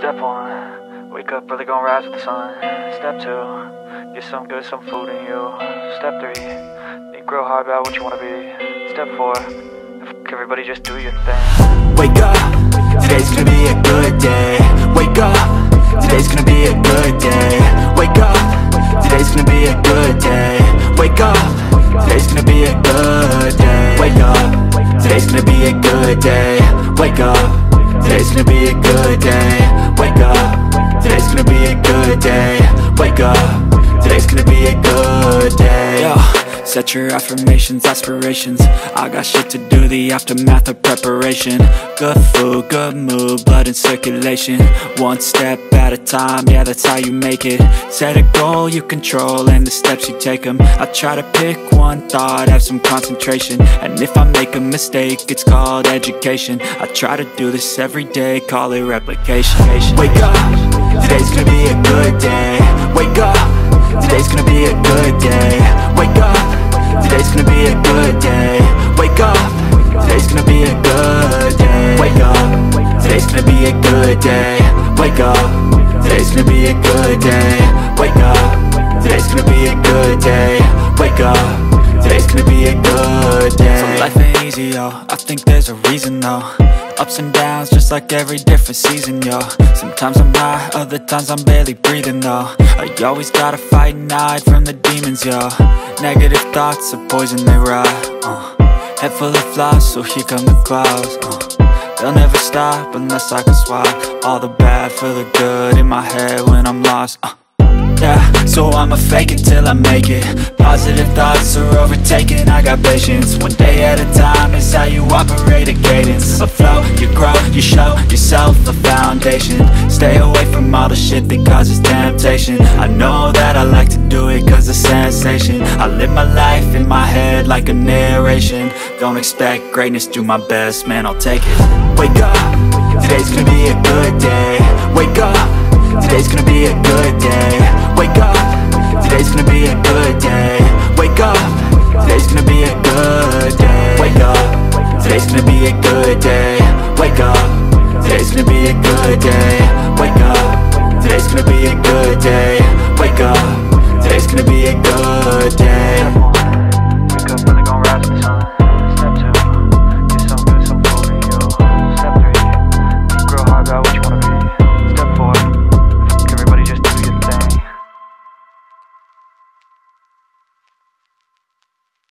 Step 1, wake up early, gonna rise with the sun. Step 2, get some good, some food in you. Step 3, think real hard about what you wanna be. Step 4, everybody just do your thing. Wake up, today's gonna be a good day. Wake up, today's gonna be a good day. Wake up, today's gonna be a good day. Wake up, today's gonna be a good day. Wake up, today's gonna be a good day. Wake up, today's gonna be a good day. Wake up, today's gonna be a good day. Wake up, today's gonna be a good day. Yo, set your affirmations, aspirations. I got shit to do, the aftermath of preparation. Good food, good mood, blood in circulation. One step at a time, yeah, that's how you make it. Set a goal you control and the steps you take them. I try to pick one thought, have some concentration. And if I make a mistake, it's called education. I try to do this every day, call it replication. Wake up, today's gonna be a good day. Wake up, today's gonna be a good day. Wake up, today's gonna be a good day. Wake up, today's gonna be a good day. Wake up, today's gonna be a good day. Wake up, today's gonna be a good day. Wake up, today's gonna be a good day. Wake up, today's gonna be a good day. So life ain't easy, yo, I think there's a reason though. Ups and downs, just like every different season, yo. Sometimes I'm high, other times I'm barely breathing, though. I always gotta fight and hide from the demons, yo. Negative thoughts are poison, they rot. Head full of flies, so here come the clouds. They'll never stop unless I can swap all the bad for the good in my head when I'm lost. Yeah, so I'ma fake it till I make it. Positive thoughts are overtaken, I got patience. One day at a time is how you operate a cadence. A flow, you grow, you show yourself a foundation. Stay away from all the shit that causes temptation. I know that I like to do it cause it's sensation. I live my life in my head like a narration. Don't expect greatness, do my best, man, I'll take it. Wake up, today's gonna be a good day. Wake up, today's gonna be a good day. Wake up, today's gonna be a good day. Wake up, today's gonna be a good day. Wake up, today's gonna be a good day. Wake up, today's gonna be a good day. Wake up, today's gonna be a good day. Wake up, today's gonna be a good day.